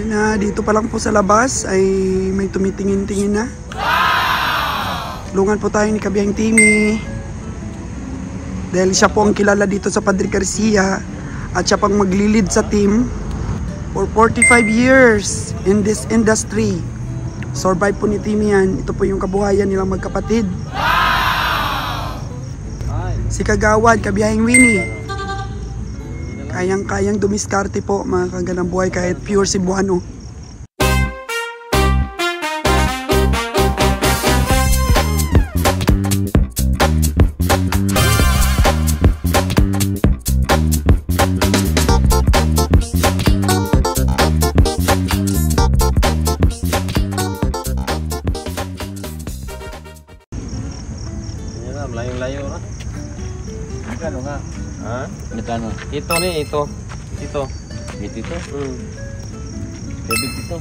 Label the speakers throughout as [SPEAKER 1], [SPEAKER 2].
[SPEAKER 1] Na dito pa lang po sa labas ay may tumitingin-tingin na. Tulungan po tayo ni Kabiyahing Timmy. Dahil siya po ang kilala dito sa Padre Garcia at siya pang maglilid sa team for 45 years in this industry. Survive po ni Timmy yan. Ito po yung kabuhayan nilang magkapatid. Si Kagawad, Kabiyahing Winnie. Kayang-kayang dumiskarte po mga kagandang buhay kahit pure Cebuano.
[SPEAKER 2] Layo na. Magkano nga? Ha?
[SPEAKER 3] Magkano?
[SPEAKER 2] Ito ni, ito. Ito.
[SPEAKER 3] Ito?
[SPEAKER 2] Bibig ito.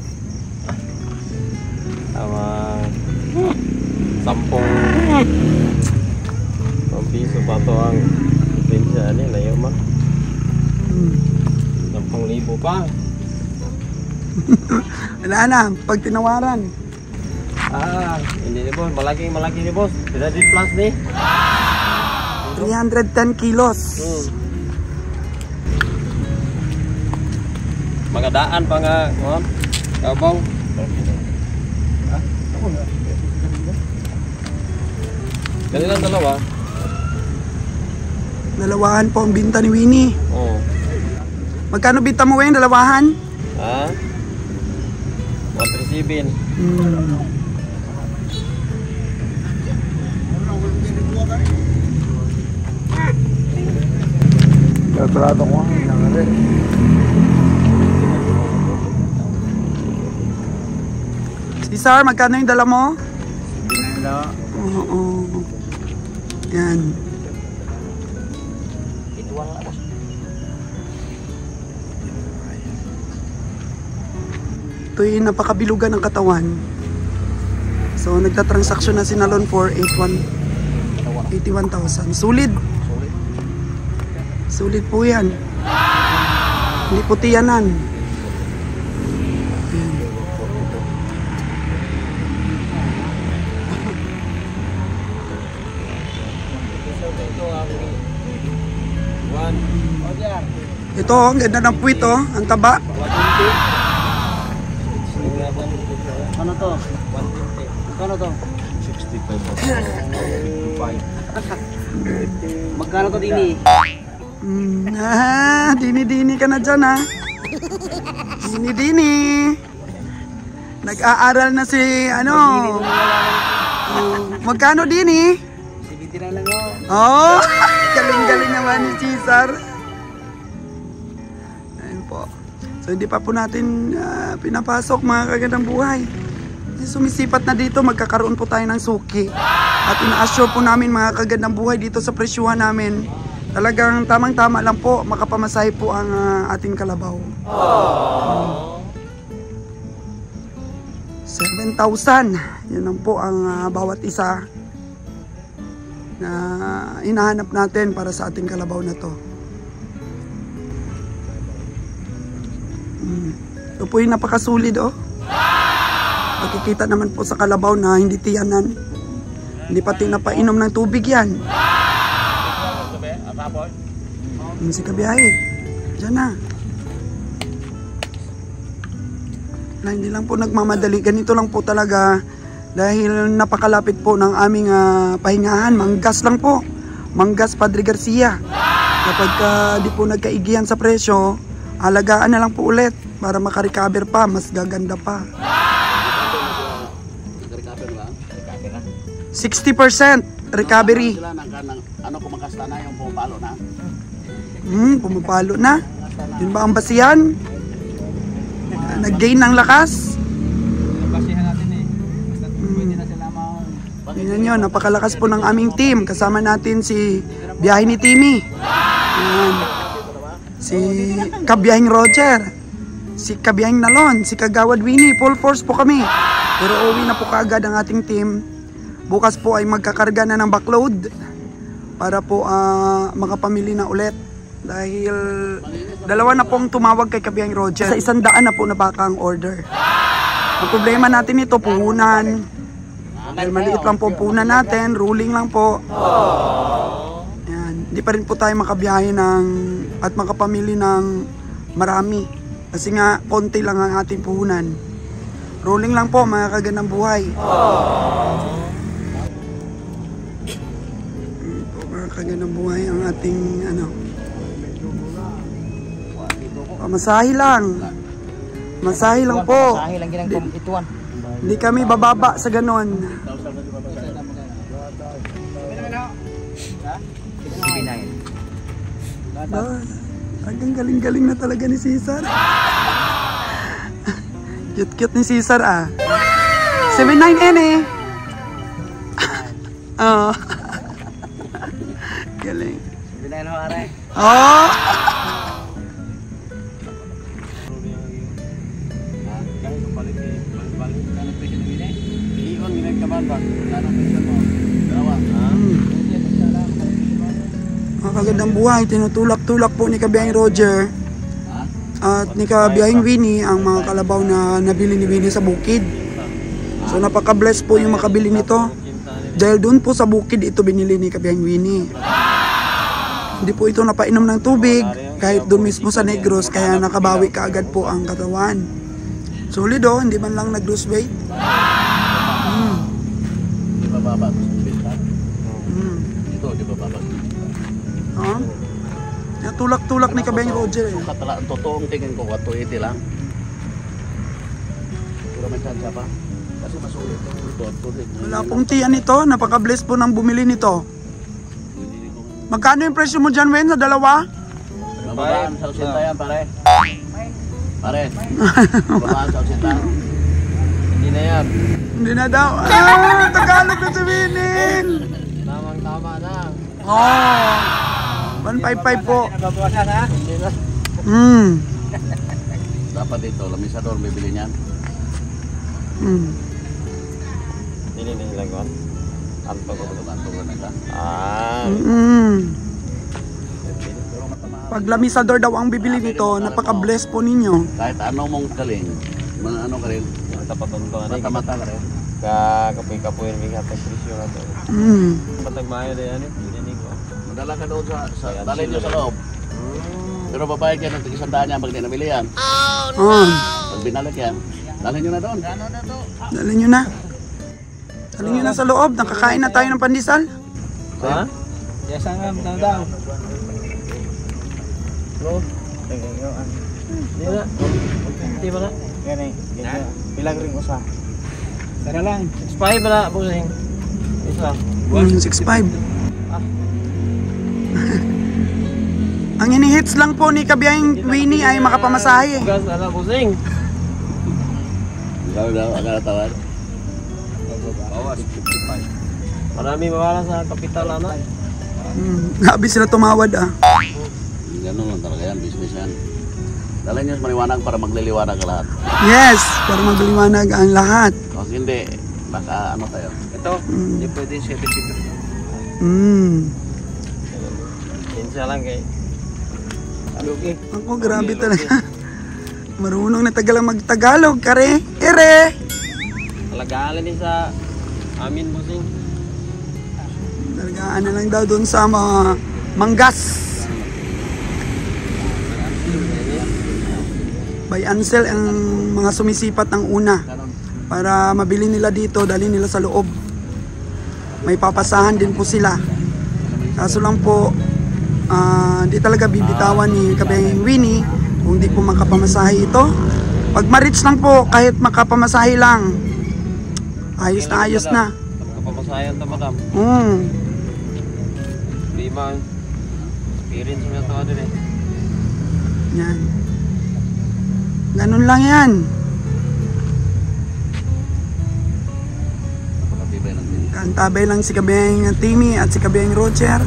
[SPEAKER 2] Tama. 10 piso pa to ang pensya ni, layo ma. 10,000 pa.
[SPEAKER 1] Wala na, pag tinawaran.
[SPEAKER 2] Hindi ni boss. Malaki ni boss. Tidak di plus ni.
[SPEAKER 1] 310 kilos.
[SPEAKER 2] Mga daan pa nga. Kabaw. Kanilang dalawa.
[SPEAKER 1] Dalawahan po ang binta ni Winnie.
[SPEAKER 2] Oo.
[SPEAKER 1] Magkano binta mo yung dalawahan?
[SPEAKER 2] 137.
[SPEAKER 3] Kalkulado ko nga.
[SPEAKER 1] Cesar, magkano yung dala mo?
[SPEAKER 3] Binala.
[SPEAKER 1] Oo. Yan. Ito yung napakabilugan ng katawan. So, nagtatransaksyon na si Nalon for 81,000. Sulit. Sulit po yan. Hindi puti yanan. Ito, ang ganda ng puwit, oh. Ang taba.
[SPEAKER 3] Ano to?
[SPEAKER 2] 150.
[SPEAKER 3] Ano to?
[SPEAKER 2] 65.
[SPEAKER 3] Magkano to dini?
[SPEAKER 1] Dini-dini ka na dyan, ha? Dini-dini. Nag-aaral na si, ano? Magkano dini?
[SPEAKER 3] 70 lang lang yun.
[SPEAKER 1] Oh, galing-galing naman ni Cesar. Ayun po. So, hindi pa po natin pinapasok mga kagandang buhay. Sumisipat na dito, magkakaroon po tayo ng suki. At ina-assure po namin mga kagandang buhay dito sa presyuhan namin. Talagang tamang-tama lang po, makapamasahe po ang ating kalabaw. 7,000. Yun lang po ang bawat isa na hinahanap natin para sa ating kalabaw na to. Ito po yung napakasulid, oh. Makikita naman po sa kalabaw na hindi tiyanan. Hindi pati napainom ng tubig yan. Si Kabiyahe. Diyan na. Hindi lang po nagmamadali. Ganito lang po talaga. Dahil napakalapit po ng aming pahingahan. Manggas lang po. Manggas Padre Garcia. Kapag di po nagkaigihan sa presyo, alagaan na lang po ulit. Para makarecover pa. Mas gaganda pa. 60% recovery.
[SPEAKER 3] Ano kumakasta na yung pumapalo na?
[SPEAKER 1] Pumapalo na. Yun ba ang basihan? Nag-gain ng lakas?
[SPEAKER 3] Basihan natin eh. Basta pwede na sila
[SPEAKER 1] Tingnan nyo, napakalakas po ng aming team. Kasama natin si Biyahe ni Timmy. Ayan. Si Kabiyahing Roger. Si Kabiyahing Nalon. Si Kagawad Winnie. Full force po kami. Pero uwi na po kaagad ang ating team. Bukas po ay magkakarga na ng backload para po makapamili na ulit Dahil dalawa na pong tumawag kay Kabiyang Roger. Sa 100 na po na baka ang order. Ang problema natin ito, puhunan. Dahil maliit lang po puhunan natin, ruling lang po. Yan. Hindi pa rin po tayo makabiyahe at makapamili ng marami. Kasi nga, konti lang ang ating puhunan. Ruling lang po, mga kagandang buhay. Ito, mga kagandang buhay ang ating pamasahe lang. Masahe lang po.
[SPEAKER 3] Masahe lang ginang ituan.
[SPEAKER 1] Hindi kami bababa sa ganon. Ang galing-galing na talaga ni Cesar. Cute-cute ni Cesar ah. 79N eh. Oh. Galing.
[SPEAKER 3] 79 ho are.
[SPEAKER 1] Oh. Mga kagandang buhay, tinutulak-tulak po ni Kabiyang Roger at ni Kabiyang Winnie ang mga kalabaw na nabili ni Winnie sa bukid. So napaka-bless po yung makabili nito. Dahil doon po sa bukid ito binili ni Kabiyang Winnie. Hindi po ito napainom ng tubig kahit doon mismo sa Negros, kaya nakabawi kaagad po ang katawan. Solid oh, hindi man lang nag-lose weight.
[SPEAKER 2] Di ba baba? Ito, di ba baba?
[SPEAKER 1] Huh? Tulak-tulak ni Kabiyang Roger eh.
[SPEAKER 2] Ang totoong tingin ko, 280 lang. Pero may chance pa. Kasi masulit.
[SPEAKER 1] Wala pong tiyan ito, napaka-bless po ng bumili nito. Magkano yung presyo mo dyan, Wen, sa dalawa?
[SPEAKER 2] Babaan sa 80 yan, pare. Pare. Babaan sa 80. Hindi na yan.
[SPEAKER 1] Hindi na daw. Tagalog na sabihin.
[SPEAKER 2] Tamang-tama na.
[SPEAKER 1] Oh. 155 po.
[SPEAKER 3] Nababawasan ha?
[SPEAKER 2] Hindi na. Dapat ito, lamisador, bibili niyan. Hindi lang ko. Antog ko na ito.
[SPEAKER 1] Pag lamisador daw ang bibili nito, napaka-bless po ninyo.
[SPEAKER 2] Kahit ano mong kaling, mga ano ka rin, mata-mata ka rin.
[SPEAKER 3] Kapoy-kapoy rin ka presyo na to. Patagmayo na yan eh.
[SPEAKER 2] Madala ka doon sa dalhin nyo sa loob. Pero babayad yan, nag-100 yan pag di nabili yan. Pag binalik yan, dalhin nyo na doon.
[SPEAKER 1] Dalhin nyo na. Dalhin nyo na sa loob. Nakakain na tayo ng pandesal.
[SPEAKER 3] Ha? Yes, ang daw. Lo. Hindi ba na? Ganyan. Pilang ring usa. Tara lang. 6.5 ba na, busing? Isa.
[SPEAKER 1] 6.5. Ang ini-hits lang po ni Kabiyang Winnie ay makapamasahe.
[SPEAKER 3] Gas na lang, busing.
[SPEAKER 2] Ikaw daw, agad tawad.
[SPEAKER 3] Bawas, 55. Marami mawala sa kapital, ano?
[SPEAKER 1] Grabe sila tumawad ah.
[SPEAKER 2] Ganun lang talaga yan, business yan. Dala nyo maliwanag para magliliwanag ang lahat.
[SPEAKER 1] Yes, para magliwanag ang lahat.
[SPEAKER 2] Kung hindi, baka ano tayo.
[SPEAKER 3] Ito, hindi pwede 750. Insya lang kay. Okay.
[SPEAKER 1] Ako, grabe talaga. Marunong na Tagalog mag-Tagalog, kare. Ere!
[SPEAKER 3] Talagaan din sa amin, busing.
[SPEAKER 1] Talagaan na lang daw doon sa mga manggas. By Ansel ang mga sumisipat ng una para mabili nila dito, dali nila sa loob. May papasahan din po sila. Kaso lang po, di talaga bibitawan ni Kabiyang Winnie kung di po makapamasahe ito. Pag ma-reach lang po, kahit makapamasahe lang, ayos na ayos na.
[SPEAKER 3] Kapamasayan ta, madam. Di ba? Experience mo ito din eh.
[SPEAKER 1] Yan. Ganun lang yan. Kantabay lang si Kabiyang Timmy at si Kabiyang Roger.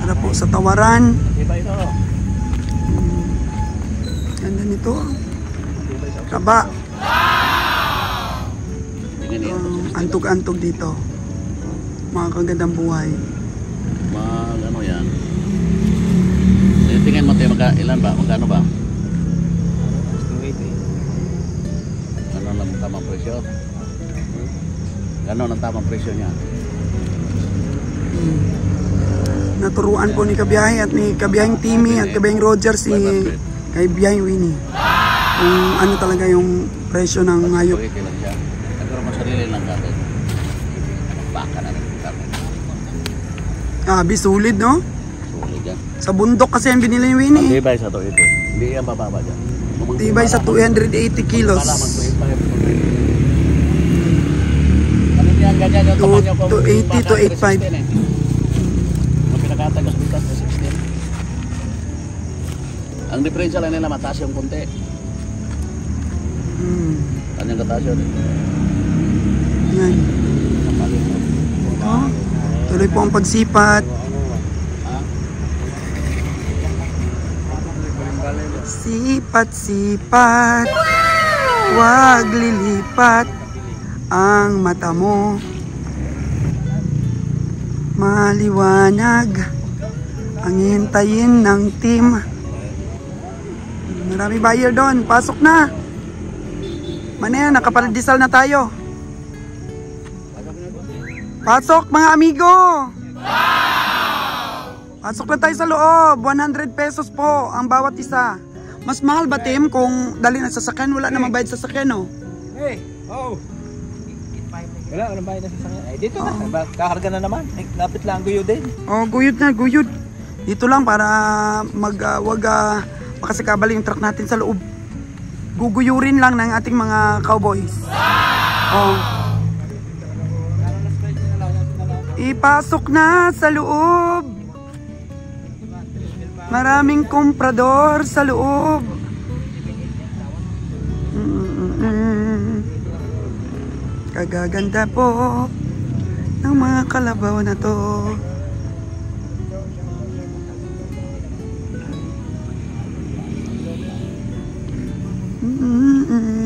[SPEAKER 1] Para po sa tawaran. Ganda nito. Kaba. Antog-antog dito. Mga kagandang buhay.
[SPEAKER 2] tingin mo tayo ilan ba? Magkano ba?
[SPEAKER 3] 280.
[SPEAKER 2] Ano lang ang tamang presyo? Gano'n ang tamang presyo niya?
[SPEAKER 1] Naturuan po ni Kabiyahe at ni Kabiyaheng Timmy at Kabiyaheng Roger si kay Biyaheng Winnie. Kung ano talaga yung presyo ng hayop.
[SPEAKER 2] 280 lang siya. Nagkaroon mo sarili lang natin. Baka na rin kami.
[SPEAKER 1] Sulit no?
[SPEAKER 2] Sulit yan.
[SPEAKER 1] Sa bundok kasi ang binili ni
[SPEAKER 2] Ang
[SPEAKER 1] Winnie.
[SPEAKER 2] tibay sa 280. Hindi yan bababa dyan.
[SPEAKER 1] Tibay sa 280 kilos.
[SPEAKER 2] Ano yan, ganyan yung taman nyo kung
[SPEAKER 1] 280 to 85.
[SPEAKER 2] Ang pinakatagos bitas na 16. Ang diferensya lang nila mataas yung konti. Kanyang kataas yun.
[SPEAKER 1] Yan. Tuloy po ang pagsipat. Sipat-sipat, wag lilipat ang mata mo. Maliwanag ang hintayin ng team. Marami buyer doon, pasok na. Manaya, nakapaldisal na tayo. Pasok mga amigo. Pasok na tayo sa loob. 100 pesos po ang bawat isa. Mas mahal ba, Tim, kung dali na sasakyan? Wala namang bayad sa sasakyan, no?
[SPEAKER 3] Hey, wala, walang bayad na sasakyan. Dito na, kakarga na naman. Lapit lang, guyod din.
[SPEAKER 1] Guyod na, guyod. Dito lang para wag makasikabali yung truck natin sa loob. Guguyurin lang ng ating mga cowboys. Ipasok na sa loob. Maraming komprador sa loob. Kagaganda po ng mga kalabaw na to.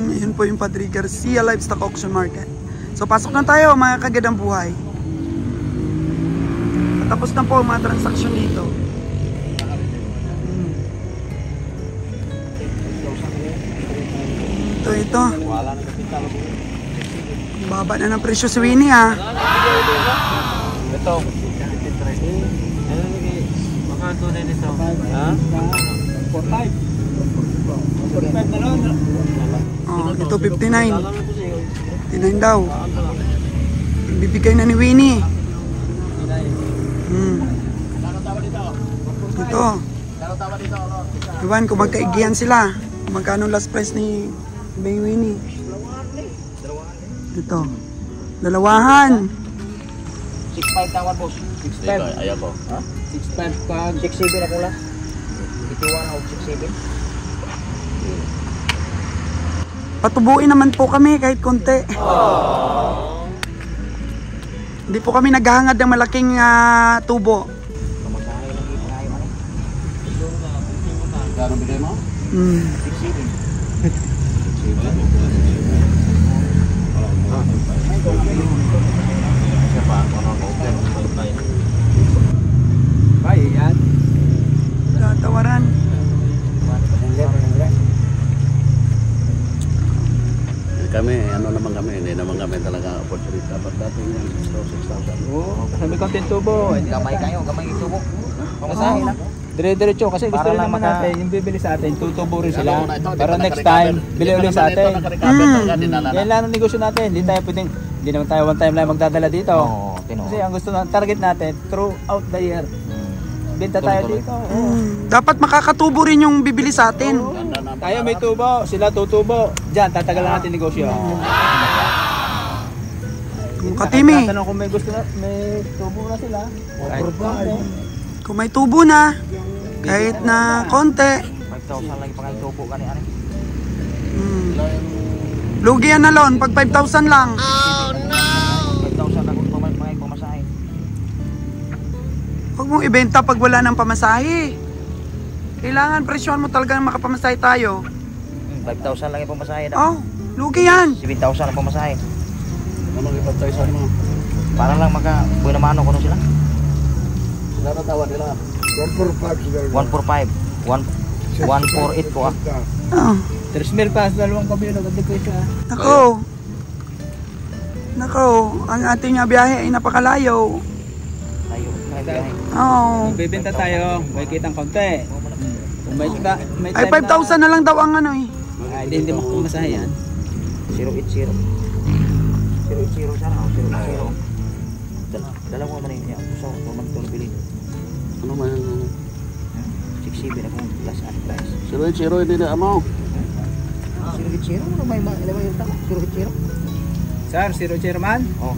[SPEAKER 1] Ayun po yung Padre Garcia Livestock Auction Market. So pasok na tayo mga kagandang buhay. Tapos na po ang mga transaksyon dito. Ito. Baba na ng presyo si Winnie ha.
[SPEAKER 3] Ito. Makanto na nito. Ha? 45. 45 na lang.
[SPEAKER 1] Ito 59. 59 daw. Bibigay na ni Winnie. Ito. Iwan kung magkaigihan sila. Magkano last price ni Bang Winnie? Ito. Dalawahan.
[SPEAKER 3] 6.5 tawad boss. 6.5.
[SPEAKER 2] Ayaw ko.
[SPEAKER 3] Ha? 6.5 pag 6.7 ako lang. 81 o 6.7.
[SPEAKER 1] Patubuin naman po kami kahit konti. Hindi po kami naghahangad ng malaking tubo.
[SPEAKER 2] Gano'n bigay mo?
[SPEAKER 3] 6.7. Bay, yan.
[SPEAKER 1] Tatawaran.
[SPEAKER 2] Kami, ano naman kami, hindi naman kami talaga opportunity. Dapat dati yan, 6,000.
[SPEAKER 3] Oo, kasi may content tubo. Gamay kayo, gamay yung tubo. Pamasahe lang. Dire-diretso kasi gusto rin naman natin yung bibili sa atin, tutubo rin sila. Para next time, bili ulit sa atin. Yan lang ang negosyo natin. Hindi naman tayo one time lang magdadala dito. Kasi ang gusto ng target natin, throughout the year. Benta tayo dito.
[SPEAKER 1] Dapat makakatubo rin yung bibili sa atin.
[SPEAKER 3] Tayo may tubo, sila tutubo. Diyan, tatagalan natin negosyo.
[SPEAKER 1] Katimi.
[SPEAKER 3] Tanong kung may gusto na, may tubo na sila.
[SPEAKER 1] Kung may tubo na, kahit na konti.
[SPEAKER 3] 5,000 lagi pa kayo tubo kani-ani.
[SPEAKER 1] Lugi yan na lon, pag 5,000 lang.
[SPEAKER 3] Oh no! 5,000 na kung pamasahe.
[SPEAKER 1] Huwag mong ibenta pag wala ng pamasahe. Kailangan presyon mo talaga na makapamasahe tayo.
[SPEAKER 3] 5,000 lang yung pamasahe.
[SPEAKER 1] Lugi yan.
[SPEAKER 3] 7,000 ang pamasahe.
[SPEAKER 2] Ano ipagtay sa mo?
[SPEAKER 3] Para lang buena mano ko sila.
[SPEAKER 2] Wala na tawad nila.
[SPEAKER 3] 145.
[SPEAKER 4] 148 po ah.
[SPEAKER 1] Oh.
[SPEAKER 3] 3,000 pa sa dalawang kabilo, nagdagdag siya.
[SPEAKER 1] Nako, ang ating biyahe ay napakalayo.
[SPEAKER 4] Tayo, biyahe.
[SPEAKER 1] Oo.
[SPEAKER 3] Bibenta tayo, may kitang konti. Kung may
[SPEAKER 1] Ay, 5,000 na lang daw ang ano eh.
[SPEAKER 3] Ay, hindi makumasahe yan.
[SPEAKER 4] 080. 080 sana, 080. Dalawa man niya. So, man ito nabili.
[SPEAKER 2] Ano man yung
[SPEAKER 4] 6-7 na kung last at price.
[SPEAKER 2] 0-0 hindi na mo.
[SPEAKER 4] 080? Ano may yung tama? 080?
[SPEAKER 3] Sir, 00 man?
[SPEAKER 4] Oh.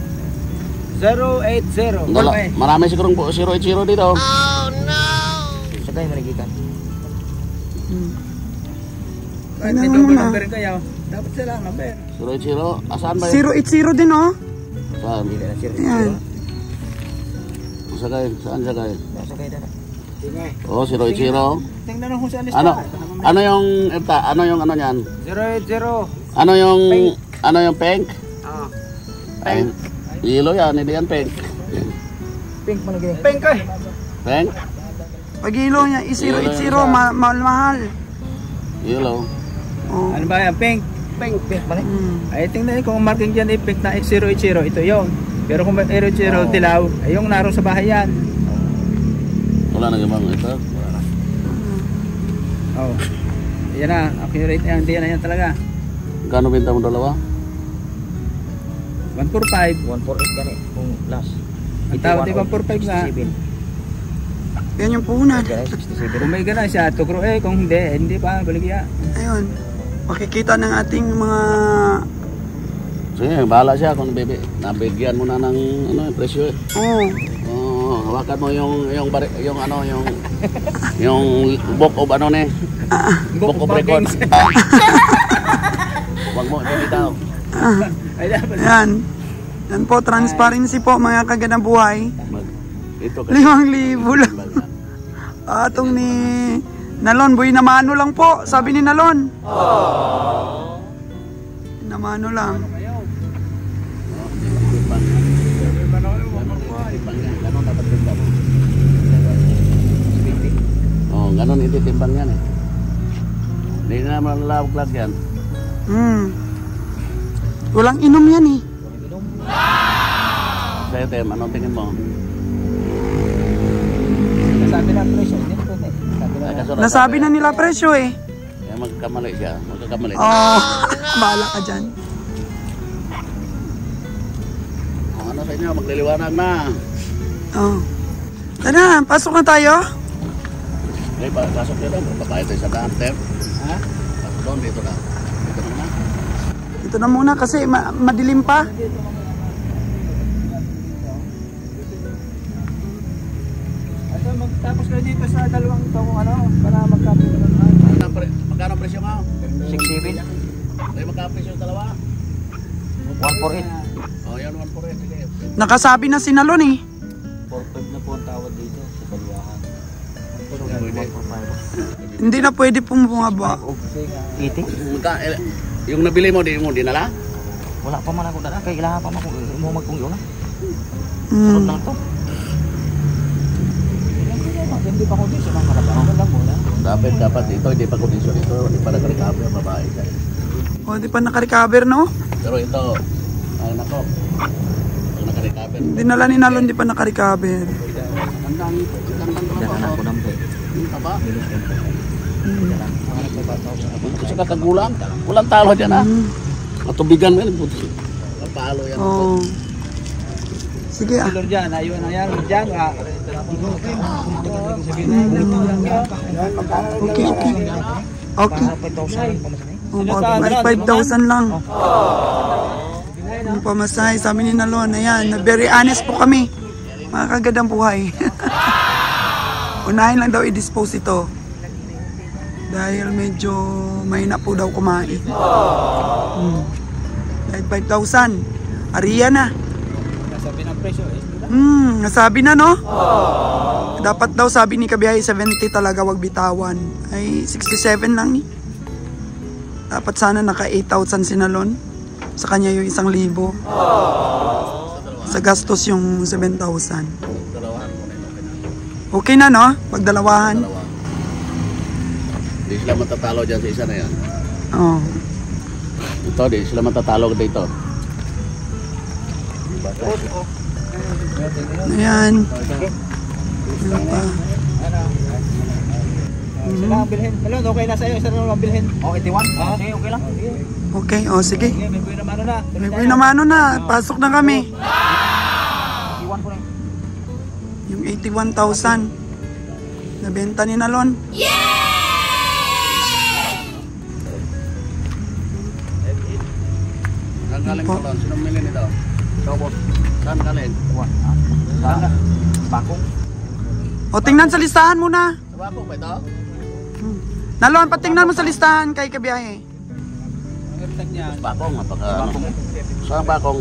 [SPEAKER 3] 080.
[SPEAKER 2] Marami sigurong 0-0 dito.
[SPEAKER 4] Sagay maligikan.
[SPEAKER 3] Kahit may double number kayo, dapat sila ang number.
[SPEAKER 2] 0-0. Asaan ba yun?
[SPEAKER 1] 080 din oh.
[SPEAKER 2] Saan?
[SPEAKER 4] Hindi na 080.
[SPEAKER 1] Ayan.
[SPEAKER 2] Sagay? Saan sagay?
[SPEAKER 4] Sagay na.
[SPEAKER 2] Oo, 0-0.
[SPEAKER 3] Tingnan mo kung saan lista.
[SPEAKER 2] Ano yung ano yung ano niyan?
[SPEAKER 3] 080.
[SPEAKER 2] Ano yung pink? Ay, yellow yan, hindi yan pink.
[SPEAKER 4] Pink malagay.
[SPEAKER 3] Pink eh.
[SPEAKER 2] Pink?
[SPEAKER 1] Pag ilo niya, 080, mahal.
[SPEAKER 2] Yellow.
[SPEAKER 1] Oh.
[SPEAKER 3] Ano ba yan? Pink.
[SPEAKER 4] Pink man eh.
[SPEAKER 3] Ay, tingnan kung marking dyan pink na 080, ito yun. Pero kung may 080 dilaw, ay yung naroon sa bahay yan.
[SPEAKER 2] Wala na yung mga ito.
[SPEAKER 3] Oh. Yan na, accurate yan, hindi yan talaga.
[SPEAKER 2] Kano benta mo dalawa?
[SPEAKER 3] 145.
[SPEAKER 4] 148 gani kung last.
[SPEAKER 3] Itaw di 145 nga.
[SPEAKER 4] 67.
[SPEAKER 1] Yan yung puhunan.
[SPEAKER 4] Gani 67.
[SPEAKER 3] Kung may gana siya, tukro kung hindi pa, baligya.
[SPEAKER 1] Ayun. Makikita ng ating mga...
[SPEAKER 2] Sige, bahala siya kung nabigyan mo na ng ano, presyo eh.
[SPEAKER 1] Oh.
[SPEAKER 2] Hawakan mo yung book of ano ne. Book of records. Wag mo bitaw.
[SPEAKER 1] Yan. Yan po, transparency po mga kagandang buhay.
[SPEAKER 2] Ito
[SPEAKER 1] 5,000 lang. Atong ni Nalon, boy namano lang po, sabi ni Nalon. Namano lang.
[SPEAKER 2] Oh, ganun ititimbang yan eh. Hindi na malalawag yan.
[SPEAKER 1] Walang inom yan eh.
[SPEAKER 2] Sa'yo, Tem, anong tingin mo?
[SPEAKER 3] Sabi na presyo, hindi po eh.
[SPEAKER 1] Nasabi na nila presyo eh.
[SPEAKER 2] Kaya magkakamali siya, magkakamali.
[SPEAKER 1] Oh, bahala ka dyan.
[SPEAKER 2] Ano sa inyo, magliliwanag na.
[SPEAKER 1] Oh. Tara, pasok na tayo.
[SPEAKER 2] Okay, pasok nyo doon. Babayad tayo sa daan, Tem.
[SPEAKER 3] Ha?
[SPEAKER 2] Pasok doon, dito na. Dito na.
[SPEAKER 1] Ito na muna kasi madilim pa.
[SPEAKER 3] Tapos kayo dito sa dalawang ito kung ano, para magkapit naman.
[SPEAKER 2] Magkano presyo mo?
[SPEAKER 4] 67.
[SPEAKER 2] Ay, magkano presyo sa dalawa?
[SPEAKER 4] 148.
[SPEAKER 2] Oh, yan, 148. Sige.
[SPEAKER 1] Nakasabi na si Nalon eh.
[SPEAKER 4] 45 na po ang tawad dito sa Baliwahan.
[SPEAKER 1] Hindi na pwede pong bumaba.
[SPEAKER 4] 80?
[SPEAKER 2] Yung nabili mo, di mo dinala?
[SPEAKER 4] Wala pa man ako dala. Kaya ilaha pa man kung mo magkung yun.
[SPEAKER 1] Mm.
[SPEAKER 4] Sunod lang to.
[SPEAKER 3] Hindi pa kondisyon ang karabahan lang muna.
[SPEAKER 2] Dapat ito, hindi pa kondisyon ito. Hindi pa nag-recover ang babae siya.
[SPEAKER 1] O, di pa naka-recover, no?
[SPEAKER 2] Pero ito, ay nako. Pag naka-recover.
[SPEAKER 1] Dinala ni Nalon, di pa naka-recover.
[SPEAKER 2] Tandaan
[SPEAKER 4] Dahan ako ng pe.
[SPEAKER 2] Aba? Kasi kakagulang. Kulang talo dyan ha. Matubigan mo yan. Palo yan.
[SPEAKER 1] Oh. Sige ah.
[SPEAKER 3] Silor dyan, ayun na yan. Dyan nga.
[SPEAKER 1] Okay, okay. Okay.
[SPEAKER 4] 5,000.
[SPEAKER 1] Oh, 5,000 lang. Yung pamasahe, sabi ni Nalon, ayan, very honest po kami. Mga kagandang buhay. Unahin lang daw i-dispose ito. Dahil medyo mahina po daw kumain. Dahil 5,000. Ariya na.
[SPEAKER 3] Nasabi ng presyo eh.
[SPEAKER 1] Nasabi na no? Dapat daw sabi ni Kabiyahe 70 talaga, wag bitawan. Ay 67 lang eh. Dapat sana naka 8,000 si Nalon. Sa kanya yung 1,000. Sa gastos yung 7,000. Okay na no? Pagdalawahan.
[SPEAKER 2] Di sila matatalo dyan sa isa na yan.
[SPEAKER 1] Oh.
[SPEAKER 2] Ito, di sila matatalo dito.
[SPEAKER 1] Ayan. Ano pa?
[SPEAKER 3] Sila ang bilhin. Hello, okay na sa'yo. Isa na lang ang bilhin.
[SPEAKER 4] Oh, 81? Okay, okay lang.
[SPEAKER 1] Okay, oh sige.
[SPEAKER 3] Sige, may buhay naman na.
[SPEAKER 1] May buhay naman na. Pasok na kami.
[SPEAKER 4] 81 po na.
[SPEAKER 1] Yung 81,000. Nabenta ni Nalon.
[SPEAKER 2] Saan galing
[SPEAKER 1] Po.
[SPEAKER 2] ko lang? Sinong mili nito?
[SPEAKER 4] So, boss.
[SPEAKER 2] Saan galing?
[SPEAKER 4] Sana. Bakong.
[SPEAKER 1] O, tingnan sa listahan muna.
[SPEAKER 2] Sa Bako ba ito?
[SPEAKER 1] Nalon, patingnan mo sa listahan kay Kabiyahe.
[SPEAKER 3] Ang irtag niya.
[SPEAKER 2] Bakong, napaka ano? Saan Bakong?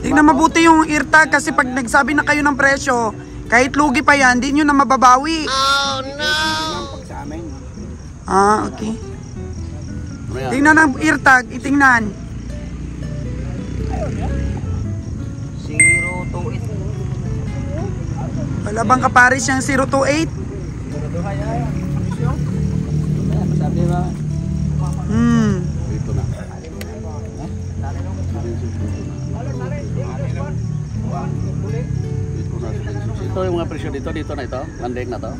[SPEAKER 1] Tingnan mabuti yung eartag kasi pag nagsabi na kayo ng presyo, kahit lugi pa yan, di nyo na mababawi. Oh no! Ah, okay.
[SPEAKER 2] Ano yan?
[SPEAKER 1] Tingnan ang eartag, itingnan.
[SPEAKER 4] 028.
[SPEAKER 1] Wala bang kaparis yung 028?
[SPEAKER 3] Sabi ba?
[SPEAKER 2] Dito na. Ito yung mga presyo dito, dito na ito. Landing na to.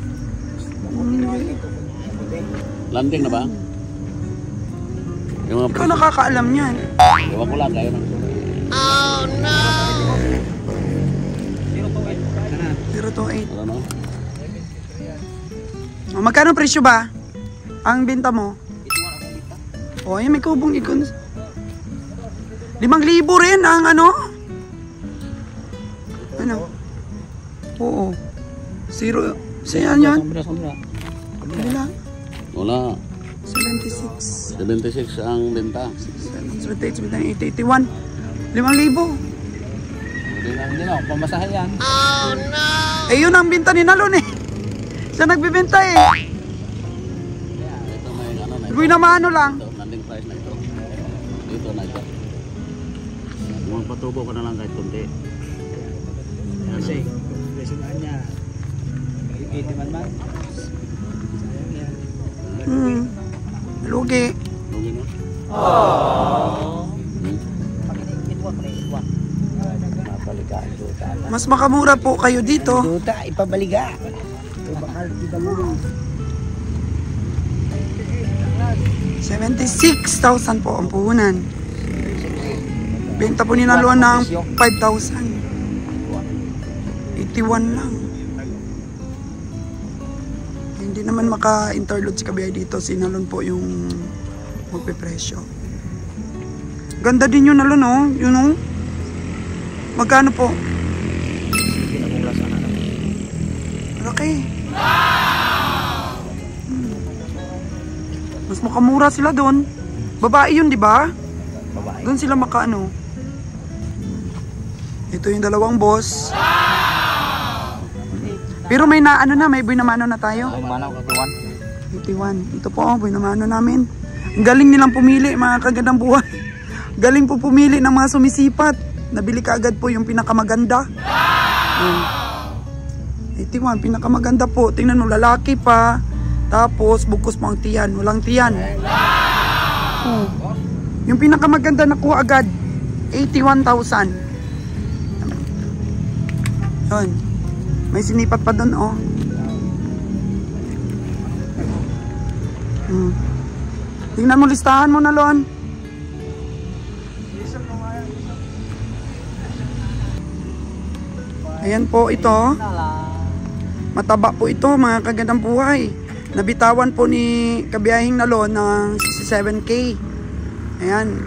[SPEAKER 2] Landing na ba? Yung mga
[SPEAKER 1] Ikaw
[SPEAKER 2] presyo.
[SPEAKER 1] nakakaalam yan.
[SPEAKER 2] Ewan ko lang kayo na.
[SPEAKER 1] 028.
[SPEAKER 2] Ano no?
[SPEAKER 1] O, magkano presyo ba? Ang binta mo? O, may kubong ikon. 5,000 rin ang ano? Ano? Oo. Zero. Saan yan?
[SPEAKER 3] Sombra.
[SPEAKER 1] Kabila.
[SPEAKER 2] Wala.
[SPEAKER 1] 76.
[SPEAKER 2] 76 ang benta.
[SPEAKER 1] 78, 81. 5,000.
[SPEAKER 3] Hindi na, pamasahe yan.
[SPEAKER 1] Eh, yun ang binta ni Nalon eh. Siya nagbibenta eh.
[SPEAKER 2] Ito may ano na ito.
[SPEAKER 1] Buhay na maano lang.
[SPEAKER 2] Ito, landing price na ito. Dito na ito. Magpatubo ka na lang kahit kunti. Ayan,
[SPEAKER 3] Kasi, presyonan niya. Ikiti man.
[SPEAKER 1] Lugi.
[SPEAKER 2] Lugi no?
[SPEAKER 4] Mapaligaan duta.
[SPEAKER 1] Mas makamura po kayo dito.
[SPEAKER 4] Duta, ipabaliga. Bakal kita mo.
[SPEAKER 1] 76,000 po ang puhunan. Benta po ni Nalon ng 5,000. 81 lang. Hindi naman maka-interlude si Kabiyahe dito. Si Nalon po yung magpipresyo. Ganda din yun Nalon, oh. Yun, oh. Magkano po? Laki. Mas makamura sila doon. Babae yun, di ba? Doon sila makaano. Ito yung dalawang boss. Pero may naano na, may binamano na tayo.
[SPEAKER 4] Ay, manaw,
[SPEAKER 1] 81. Ito po, binamano namin. Ang galing nilang pumili, mga kagandang buhay. Galing po pumili ng mga sumisipat. Nabili ka agad po yung pinakamaganda. 81, pinakamaganda po. Tingnan mo, lalaki pa. Tapos, bukos mo ang tiyan. Walang tiyan. Oh. Yung pinakamaganda nakuha agad, 81,000. Yun. May sinipat pa doon, oh. Tingnan mo, listahan mo na, Lon. Ayan po ito. Mataba po ito, mga kagandang buhay. Nabitawan po ni Kabiyaheng Nalon ng 67K. Ayan.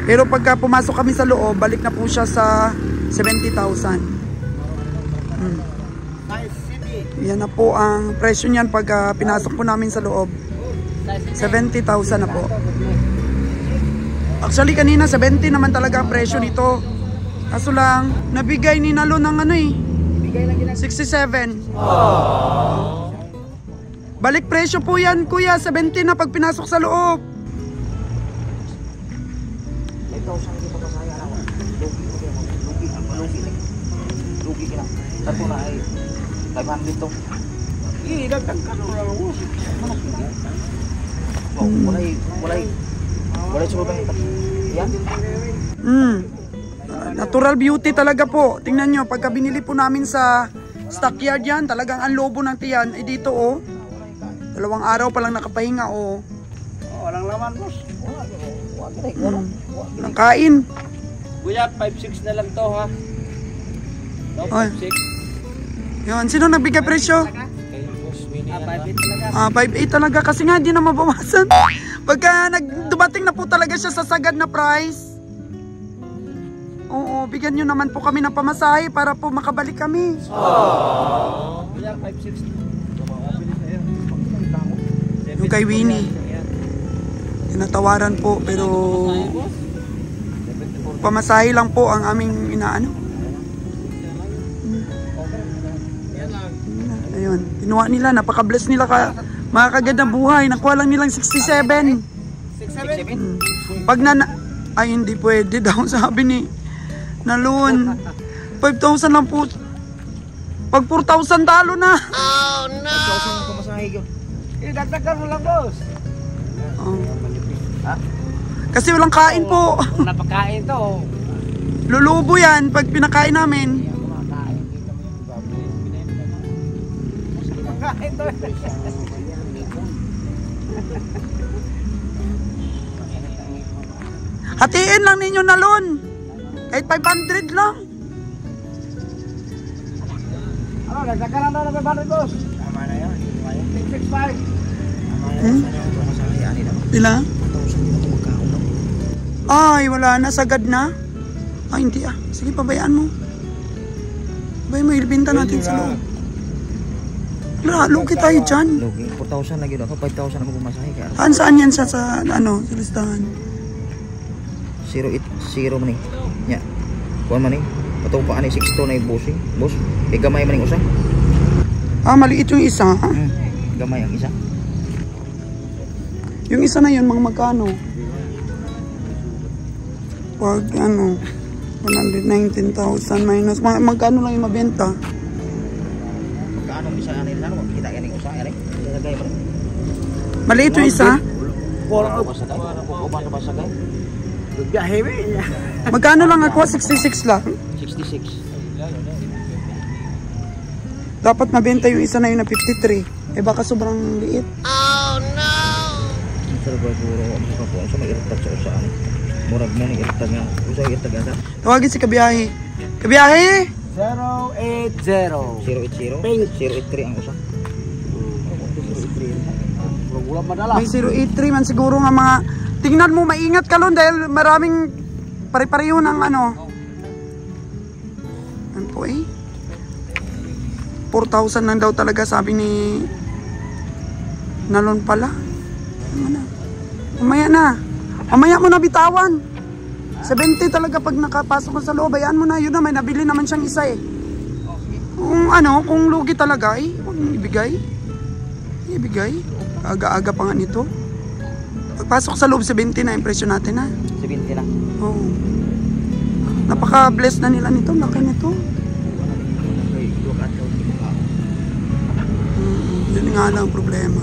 [SPEAKER 1] Pero pagka pumasok kami sa loob, balik na po siya sa 70,000. Yan na po ang presyo niyan pag pinasok po namin sa loob. 70,000 na po. Actually kanina 70 naman talaga ang presyo nito. Kaso lang, nabigay ni Nalon ng ano eh. 67. Balik presyo po yan kuya, 70 na pag pinasok sa loob.
[SPEAKER 4] Lugi ka na. Tato na ay 500 to.
[SPEAKER 3] Dagdag ka na lang mo.
[SPEAKER 4] Walay sa baba. Yan.
[SPEAKER 1] Natural beauty talaga po. Tingnan nyo, pagka binili po namin sa stockyard yan, talagang ang lobo ng tiyan. Eh dito oh, 2 araw pa lang nakapahinga oh.
[SPEAKER 3] Walang laman, boss.
[SPEAKER 1] Walang kain.
[SPEAKER 3] Kuya, 5-6 na lang to, ha? No,
[SPEAKER 1] Oy.
[SPEAKER 3] 5-6.
[SPEAKER 1] Yun, sino nagbigay presyo?
[SPEAKER 3] Kay boss, Winnie na.
[SPEAKER 1] 5.8 talaga kasi nga hindi na mabawasan. Pagka dumating na po talaga siya sa sagad na price. Oo, bigyan nyo naman po kami ng pamasahe para po makabalik kami.
[SPEAKER 3] Kuya, 5-6.
[SPEAKER 1] Yung kay Winnie, tinatawaran po pero pamasahe lang po ang aming inaano. Ayun, kinuha nila, napaka-bless nila ka mga kagad na buhay. Nakuha lang nilang 67.
[SPEAKER 3] 67?
[SPEAKER 1] Pag ay hindi pwede daw sabi ni Nalun. 5,000 lang po. Pag 4,000 talo na.
[SPEAKER 4] Oh no. Ang pamasahe yun.
[SPEAKER 3] Dagdagan mo lang, boss.
[SPEAKER 1] Oh. Kasi walang kain po.
[SPEAKER 3] Napakain to.
[SPEAKER 1] Lulubo yan pag pinakain namin.
[SPEAKER 3] Napakain to.
[SPEAKER 1] Hatiin lang ninyo Nalun. Kahit 500 lang.
[SPEAKER 3] Ano, nagdakaran na ng 500, boss. Tama na yan. 665.
[SPEAKER 1] Pila? Ay, wala na. Sagad na. Ay, hindi ah. Sige, pabayaan mo. Pabayaan mo, ilibinta natin sa loob. Wala, lugi tayo dyan.
[SPEAKER 4] Lugi, 4,000 lagi ako, 5,000 ako pumasahe.
[SPEAKER 1] Saan yan sa ano, sa listahan?
[SPEAKER 4] 080 man eh. Nya. Kuan man eh. Patong pa ani 62 na boss eh. Boss, gamay man usa.
[SPEAKER 1] Maliit yung isa.
[SPEAKER 4] Gamay ang isa.
[SPEAKER 1] Yung isa na yun, mga magkano? Pag ano, 119,000 minus, magkano lang yung mabenta?
[SPEAKER 4] Magkano isa ani ano, kita yan usa ani. Lagay mo.
[SPEAKER 1] Maliit yung isa?
[SPEAKER 4] Wala ko sa kay. Kuman pa sa kay.
[SPEAKER 3] Biyahe mo.
[SPEAKER 1] Magkano lang ako? 66 lang.
[SPEAKER 4] 66.
[SPEAKER 1] Dapat mabenta yung isa na yun na 53. Eh baka sobrang liit.
[SPEAKER 4] Sa baguro mo ko sa may irtag sa usa ani. Murag mo ni irtag nga. Usa irtag asa.
[SPEAKER 1] Tawagin si Kabiyahe. Kabiyahe!
[SPEAKER 3] 080.
[SPEAKER 4] 083 ang usa.
[SPEAKER 3] Wala madala.
[SPEAKER 1] May 083 man siguro nga mga... Tingnan mo, maingat ka nun dahil maraming pare-pareho ng ano. Ano po eh? 4,000 lang daw talaga sabi ni Nalon pala. Ano na? Mamaya na. Mamaya mo na bitawan. 70 talaga pag nakapasok ko sa loob. Bayaan mo na. Yun na, may nabili naman siyang isa eh. Kung ano, kung lugi talaga eh. Huwag mong ibigay. Ibigay. Aga-aga pa nga nito. Pagpasok sa loob 70 na impresyon natin ha.
[SPEAKER 4] 70 na.
[SPEAKER 1] Oo. Napaka-bless na nila nito. Laki nito. Yun nga lang ang problema.